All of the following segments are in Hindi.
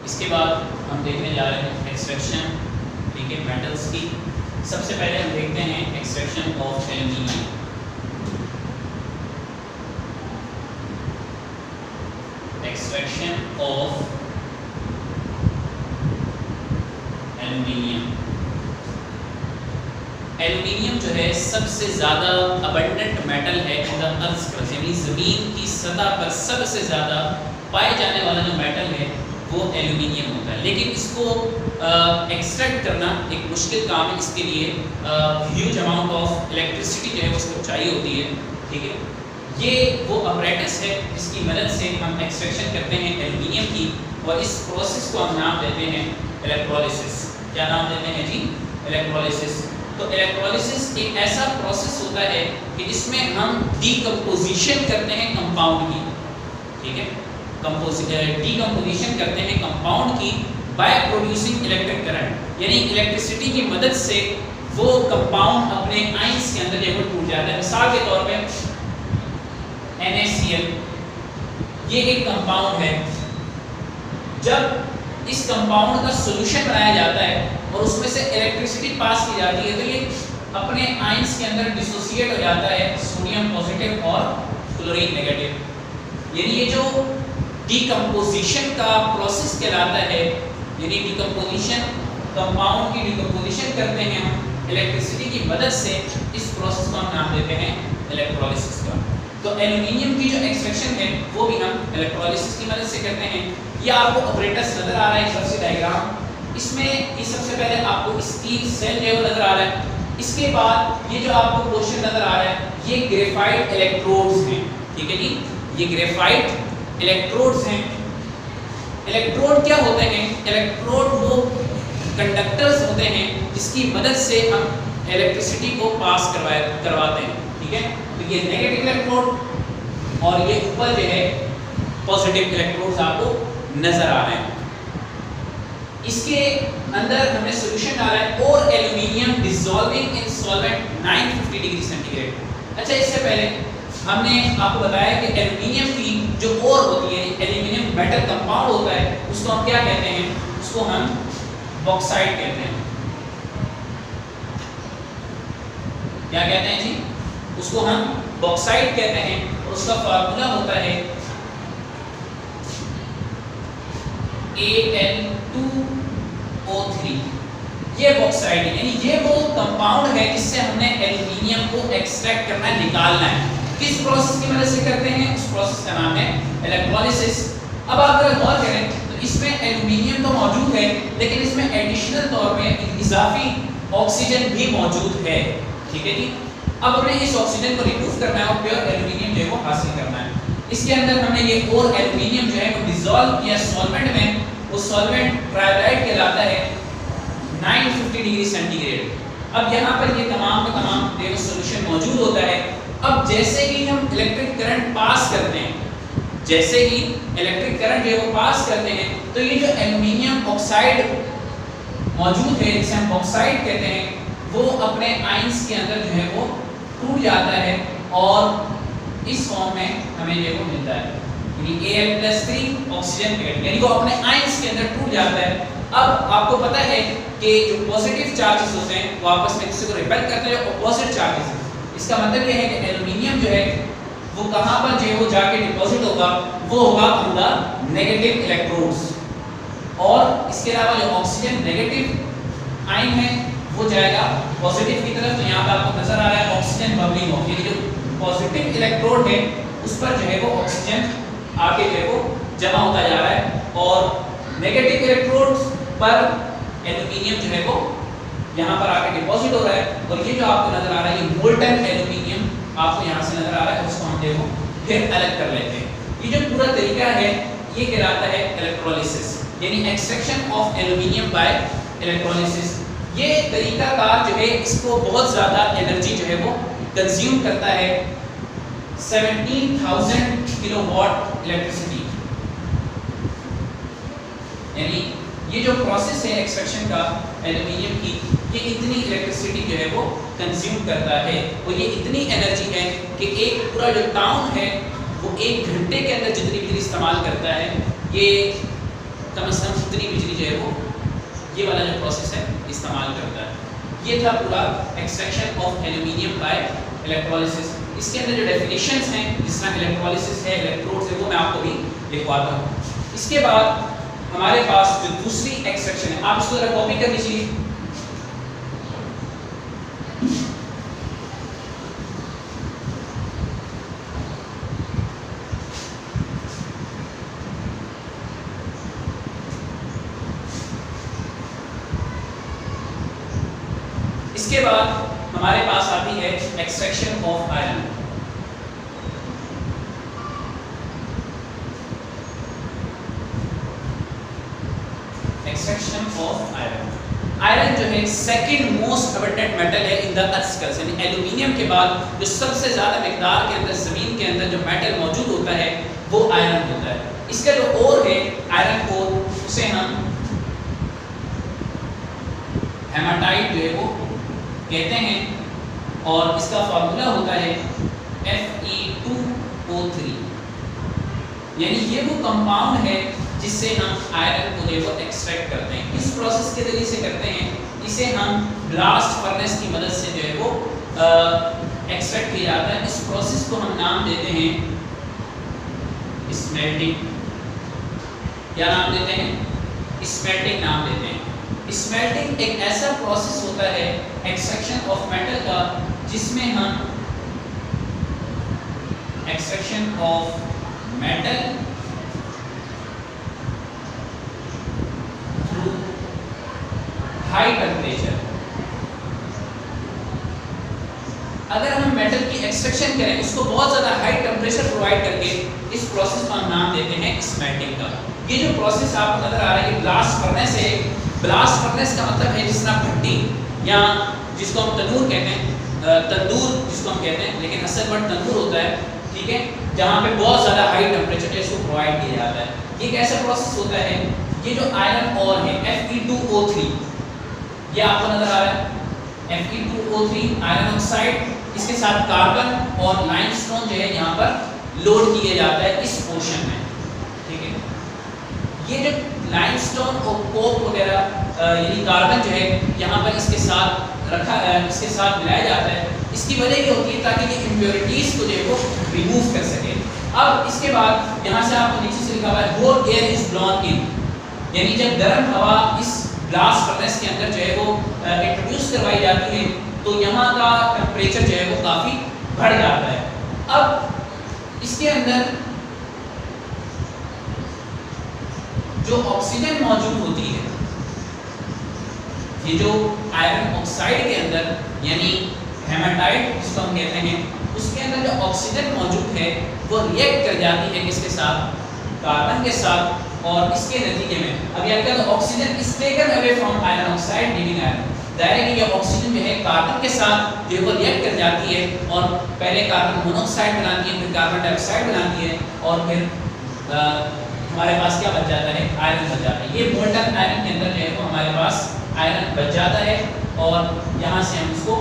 इसके बाद हम देखने जा रहे हैं एक्सट्रैक्शन, ठीक है, मेटल्स की। सबसे पहले हम देखते हैं extraction of aluminium. Extraction of aluminium. Aluminium जो है सबसे ज़्यादा अबंडेंट मेटल है इन द अर्थ क्रस्ट, यानी ज़मीन की सतह पर सबसे ज़्यादा पाए जाने वाला जो मेटल है वो एल्यूमिनियम होता है। लेकिन इसको एक्सट्रैक्ट करना एक मुश्किल काम है। इसके लिए ह्यूज अमाउंट ऑफ इलेक्ट्रिसिटी जो है उसको चाहिए होती है, ठीक है। ये वो अपरेटस है जिसकी मदद से हम एक्सट्रैक्शन करते हैं एल्यूमिनियम की, और इस प्रोसेस को हम नाम देते हैं इलेक्ट्रोलिसिस। क्या नाम देते हैं जी? इलेक्ट्रोलिसिस। तो इलेक्ट्रोलिसिस एक ऐसा प्रोसेस होता है कि जिसमें हम डीकम्पोजिशन करते हैं कंपाउंड की, ठीक है, डीकम्पोजिशन करते हैं कंपाउंड की बाय प्रोड्यूसिंग इलेक्ट्रिक करंट, यानी इलेक्ट्रिसिटी की मदद से वो कंपाउंड अपने आयंस के अंदर जो टूट जाता है। मिसाल के तौर पे NaCl ये एक कंपाउंड है। जब इस कंपाउंड का सॉल्यूशन बनाया जाता है और उसमें से इलेक्ट्रिसिटी पास की जाती है तो ये अपने आयंस के अंदर डिसोसिएट हो जाता है, सोडियम पॉजिटिव और क्लोरीन नेगेटिव। यानी ये जो डीकम्पोजिशन का प्रोसेस कहलाता है, यानी डीकम्पोजिशन, कंपाउंड की डीकम्पोजिशन करते हैं हम इलेक्ट्रिसिटी की मदद से। इस प्रोसेस को हम नाम देते हैं इलेक्ट्रोलिसिस का। तो एल्यूमिनियम की जो एक्सट्रैक्शन है वो भी हम इलेक्ट्रोलिसिस की मदद से करते हैं। ये आपको ऑपरेटर्स नजर आ रहा है, सबसे डायग्राम इसमें ये सबसे पहले आपको स्टील सेल जो नजर आ रहा है। इसके बाद ये जो आपको क्वेश्चन नजर आ रहा है ये ग्रेफाइट इलेक्ट्रोड्स हैं, ठीक है जी, ये ग्रेफाइट इलेक्ट्रोड्स हैं। इलेक्ट्रोड क्या होते हैं? इलेक्ट्रोड वो कंडक्टर्स होते हैं जिसकी मदद से हम इलेक्ट्रिसिटी को पास करवाते हैं, ठीक है। तो ये नेगेटिव इलेक्ट्रोड और ये ऊपर जो है पॉजिटिव इलेक्ट्रोड्स आपको नजर आ रहे हैं। इसके अंदर हमने सॉल्यूशन डाला है और एल्यूमिनियम डिसॉल्विंग इन सॉल्वेंट 950 डिग्री सेंटीग्रेड। अच्छा, इससे पहले हमने आपको बताया कि एल्यूमिनियम की जो ओर होती है, एल्यूमिनियम मेटल कंपाउंड होता है, उसको हम क्या कहते हैं? उसको हम बॉक्साइट कहते हैं। क्या कहते हैं जी? उसको हम बॉक्साइट कहते हैं और उसका फार्मूला होता है Al2O3। ये बॉक्साइट है, यानी ये वो कंपाउंड है जिससे हमने एल्यूमिनियम को एक्सट्रैक्ट करना है, निकालना है। किस प्रोसेस की मदद से करते हैं? उस प्रोसेस का नाम है इलेक्ट्रोलिसिस। अब आप अगर गौर करें तो इसमें एल्यूमिनियम तो मौजूद है, लेकिन इसमें एडिशनल तौर पे इजाफी ऑक्सीजन भी मौजूद है, ठीक है जी। अब हमें इस ऑक्सीजन को रिमूव करना है और प्योर एल्यूमिनियम जो है वो हासिल करना है। इसके अंदर हमने ये और एल्यूमिनियम जो है वो डिसॉल्व किया सॉल्वेंट में। वो सॉल्वेंट ट्रायोलाइट कहलाता है 950 डिग्री सेंटीग्रेड। अब यहाँ पर ये तमाम का तमाम जो सॉल्यूशन मौजूद होता है। अब जैसे ही हम इलेक्ट्रिक करंट पास करते हैं, जैसे ही इलेक्ट्रिक करंट जो है वो पास करते हैं, तो ये जो एल्यूमिनियम ऑक्साइड मौजूद है जिसे हम बॉक्साइट कहते हैं, वो अपने आयंस के अंदर जो है वो टूट जाता है और इस फॉर्म में हमें ये वो मिलता है, यानी Al+3 ऑक्सीजन पेयर, यानी वो अपने आयंस के अंदर टूट जाता है। अब आपको पता है कि जो पॉजिटिव चार्जेस होते हैं वो आपस में किसी को रिपेल करते हैं, ऑपोजिट चार्जेस। इसका मतलब ये है कि एल्यूमिनियम जो है वो कहाँ पर जो है वो जाके डिपॉजिट होगा? वो होगा ऑन द नेगेटिव इलेक्ट्रोड्स। और इसके अलावा जो ऑक्सीजन नेगेटिव आयन है वो जाएगा पॉजिटिव की तरफ। तो यहाँ पर आपको नजर आ रहा है ऑक्सीजन बबलिंग ऑफ, यानी जो पॉजिटिव इलेक्ट्रोड है उस पर जो है वो ऑक्सीजन आके जो है वो जमा होता जा रहा है, और नेगेटिव इलेक्ट्रोड्स पर एल्यूमिनियम जो है वो यहाँ पर आके डिपॉजिट हो रहा है। और ये जो आपको नजर आ रहा है ये मोल्टन एल्यूमिनियम आपको यहाँ से नजर आ रहा है, उसको हम देखो फिर अलग कर लेते हैं। ये जो पूरा तरीका है ये कहलाता है इलेक्ट्रोलिसिस, यानी extraction of aluminium by electrolysis. ये तरीका कार जो है इसको बहुत ज़्यादा एनर्जी जो है वो कंज्यूम करता है, 17,000 किलोवाट इलेक्ट्रिसिटी। यानी ये जो प्रोसेस है एक्सट्रैक्शन का एल्यूमिनियम की, ये इतनी इलेक्ट्रिसिटी जो है वो कंज्यूम करता है, और ये इतनी एनर्जी है कि एक पूरा जो टाउन है वो 1 घंटे के अंदर जितनी बिजली इस्तेमाल करता है, ये कम से कम उतनी बिजली जो है वो ये वाला जो प्रोसेस है इस्तेमाल करता है। ये था पूरा extraction of aluminium by electrolysis. इसके अंदर जो डेफिनेशंस हैं जिस तरह इलेक्ट्रोलिसिस है, इलेक्ट्रोड्स है, वो मैं आपको भी लिखवाता हूँ। इसके बाद हमारे पास जो दूसरी एक्सट्रैक्शन है, आप इसको जरा कॉपी कर लीजिए। इसके बाद हमारे पास आती है extraction of iron. Extraction of iron, iron जो है सेकंड मोस्ट अबंडेंट मेटल है इन द अर्थ क्रस्ट, यानी एल्यूमिनियम के बाद जो सबसे ज्यादा मिकदार के अंदर जमीन के अंदर जो मेटल मौजूद होता है वो आयरन होता है। इसका जो ओर है आयरन ओर, उसे हम हेमाटाइट जो है वो कहते हैं और इसका फार्मूला होता है Fe2O3, यानी ये वो कंपाउंड है जिससे हम आयरन को जो एक्सट्रैक्ट करते हैं। इस प्रोसेस के जरिए से करते हैं, इसे हम ब्लास्ट फर्नेस की मदद से जो है वो एक्सट्रैक्ट किया जाता है। इस प्रोसेस को हम नाम देते हैं स्मेल्टिंग। क्या नाम देते हैं? स्मेल्टिंग नाम देते हैं। स्मेल्टिंग एक ऐसा प्रोसेस होता है एक्सट्रैक्शन ऑफ मेटल का जिसमें हम extraction of metal through high temperature. अगर हम मेटल की एक्सट्रैक्शन करें, उसको बहुत ज़्यादा हाई टेम्परेचर प्रोवाइड करके, इस प्रोसेस का नाम देते हैं स्मेल्टिंग का। ये जो प्रोसेस आपको नजर आ रहा है ये ब्लास्ट फर्नेस है। ब्लास्ट फर्नेस का मतलब है जिस तरह भट्टी या जिसको हम तंदूर कहते हैं, तंदूर जिसको हम कहते हैं, लेकिन असल वर्ड तंदूर होता है, ठीक है, जहाँ पे बहुत ज़्यादा हाई टेम्परेचर इसको प्रोवाइड किया जाता है। ये कैसा प्रोसेस होता है? ये जो आयरन ओर है Fe2O3, ये आपको नजर आ रहा है Fe2O3 आयरन ऑक्साइड, इसके साथ कार्बन और लाइमस्टोन जो है यहाँ पर लोड किया जाता है इस पोर्शन में, ठीक है। ये जो लाइमस्टोन और कोक वगैरह यानी कार्बन जो है यहाँ पर इसके साथ मिलाया जाता है। इसकी वजह ये होती है ताकि ये इम्प्योरिटीज को जो है वो रिमूव कर सके। अब इसके बाद यहाँ से आपको नीचे से लिखा हुआ है हॉट एयर इज ब्लोन इन, यानी जब गर्म हवा इस ब्लास्ट फर्नेस के अंदर जो है वो इंट्रोड्यूस करवाई जाती है तो यहाँ का टेम्परेचर जो है वो काफ़ी बढ़ जाता है। अब इसके अंदर जो ऑक्सीजन मौजूद होती है, ये जो आयरन ऑक्साइड के अंदर यानी हेमाटाइट जिसको हम कहते हैं, उसके अंदर जो ऑक्सीजन मौजूद है वो रिएक्ट कर जाती है किसके साथ? कार्बन के साथ। और इसके नतीजे में अब यहाँ क्या oxygen is taken away from iron oxide leaving iron, directly ये ऑक्सीजन जो है कार्बन के साथ जो वो रिएक्ट कर जाती है और पहले कार्बन मोनोऑक्साइड बनाती है, फिर कार्बन डाइऑक्साइड बनाती है और फिर हमारे पास क्या बच जाता है? आयरन बच जाता है। ये मोल्टन आयरन के अंदर जो है वो हमारे पास आयरन बच जाता है और यहाँ से हम इसको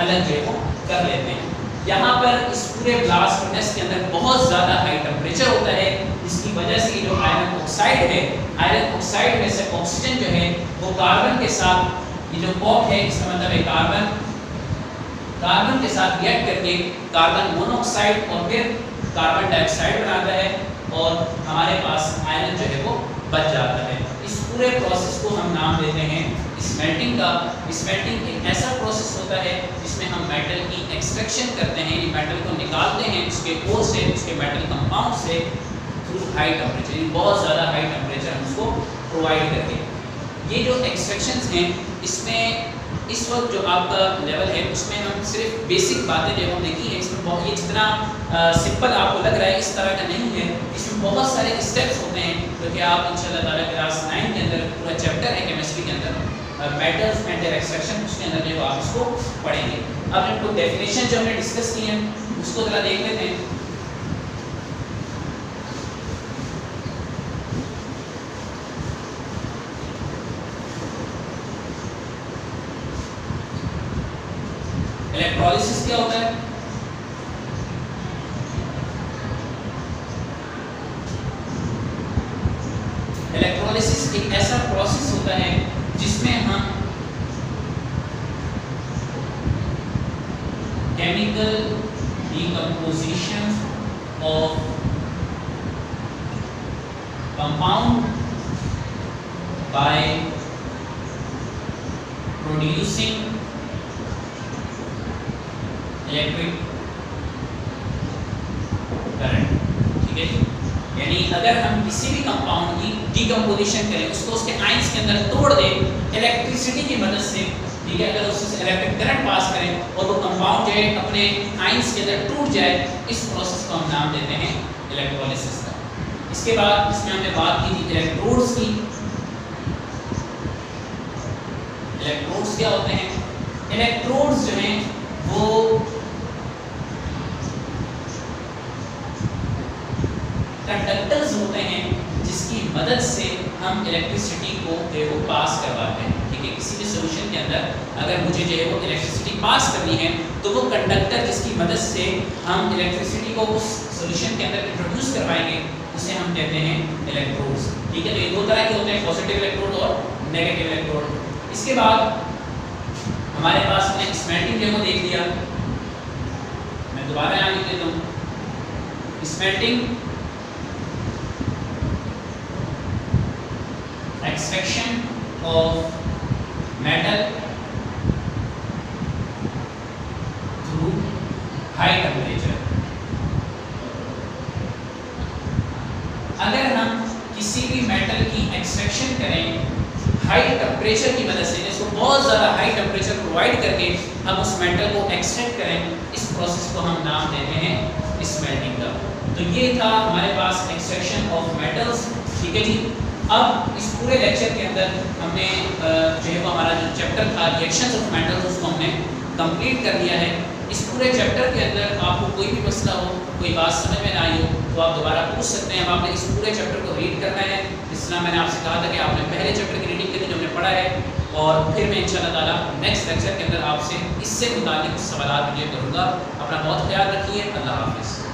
अलग जो है वो कर लेते हैं। यहाँ पर इस पूरे ब्लास्ट फर्नेस के अंदर बहुत ज़्यादा हाई टेम्परेचर होता है, जिसकी वजह से जो आयरन ऑक्साइड है, आयरन ऑक्साइड में से ऑक्सीजन जो है वो कार्बन के साथ, ये जो कॉक है इसका मतलब है कार्बन के साथ रिएक्ट करके कार्बन मोनोऑक्साइड और फिर कार्बन डाइऑक्साइड बनाता है और हमारे पास आयरन जो है वो बच जाता है। इस पूरे प्रोसेस को हम नाम देते हैं स्मेल्टिंग का। स्मेल्टिंग एक ऐसा प्रोसेस होता है जिसमें हम मेटल की एक्सट्रैक्शन करते हैं, ये मेटल को निकालते हैं उसके कोर से, उसके मेटल कंपाउंड से थ्रू हाई टेम्परेचर, बहुत ज़्यादा हाई टेम्परेचर हम उसको प्रोवाइड करके। ये जो एक्सट्रैक्शंस हैं इसमें इस वक्त जो आपका लेवल है उसमें हम सिर्फ बेसिक बातें जो हमने की है, इसमें बहुत ये जितना सिंपल आपको लग रहा है इस तरह का नहीं है। इसमें बहुत सारे स्टेप्स होते हैं जो कि आप इंशाल्लाह ताला क्लास 9 के अंदर पूरा चैप्टर है केमिस्ट्री के अंदर मेटल्स एंड देयर एक्सट्रैक्शन, उसके अंदर जो आप इसको पढ़ेंगे। अब इनको डेफिनेशन जो हमने डिस्कस की है उसको जरा देख लेते हैं। इलेक्ट्रोलिसिस क्या होता है? इलेक्ट्रोलिसिस ऐसा प्रोसेस होता है जिसमें हम chemical decomposition of compound by producing electric current, ठीक है। यानी अगर हम किसी भी कंपाउंड की डिकम्पोजिशन करें, उसको उसके आयंस के अंदर तोड़ दें इलेक्ट्रिसिटी की मदद से, ठीक है, अगर उससे इलेक्ट्रिक करंट पास करें और वो कंपाउंड जो है अपने आयंस के अंदर टूट जाए, इस प्रोसेस को हम नाम देते हैं इलेक्ट्रोलिसिस का। इसके बाद इसमें हमने बात की थी इलेक्ट्रोड्स की। इलेक्ट्रोड्स क्या होते हैं? इलेक्ट्रोड्स जो हैं वो कंडक्टर्स होते हैं जिसकी मदद से हम इलेक्ट्रिसिटी को पास करवाते हैं, ठीक है। किसी भी सॉल्यूशन के अंदर अगर मुझे जो है वो इलेक्ट्रिसिटी पास करनी है तो वो कंडक्टर जिसकी मदद से हम इलेक्ट्रिसिटी को उस सॉल्यूशन के अंदर इंट्रोड्यूस करवाएंगे, उसे हम कहते हैं इलेक्ट्रोड्स, ठीक है। तो ये दो तरह के होते हैं, पॉजिटिव इलेक्ट्रोड और नेगेटिव इलेक्ट्रोड। इसके बाद हमारे पास हमने स्मेल्टिंग डेमो देख लिया, मैं दोबारा यहाँ लिख देता हूँ। Smelting extraction of metal through high temperature। अगर हम किसी भी मेटल की एक्सट्रैक्शन करें हाई टेम्परेचर की मदद से, जिसको बहुत ज़्यादा हाई टेम्परेचर प्रोवाइड करके हम उस मेटल को एक्सट्रैक्ट करें, इस प्रोसेस को हम नाम देते हैं स्मेल्टिंग का। तो ये था हमारे पास एक्सट्रैक्शन ऑफ मेटल्स, ठीक है जी। अब इस पूरे लेक्चर के अंदर हमने जो है वो हमारा जो चैप्टर था रिएक्शंस ऑफ मेटल्स, उसको हमने कंप्लीट कर दिया है। इस पूरे चैप्टर के अंदर आपको कोई भी मसला हो, कोई बात समझ में ना आई हो, तो आप दोबारा पूछ सकते हैं। अब आपने इस पूरे चैप्टर को रीड करना है, जिस तरह मैंने आपसे कहा था कि आपने पहले चैप्टर की रीडिंग करनी जो हमने पढ़ा है, और फिर मैं इंशाअल्लाह ताला नेक्स्ट लेक्चर के अंदर आपसे इससे मुताल्लिक कुछ सवाल वीडियो करूँगा। अपना बहुत ख्याल रखिए। अल्लाह हाफिज़।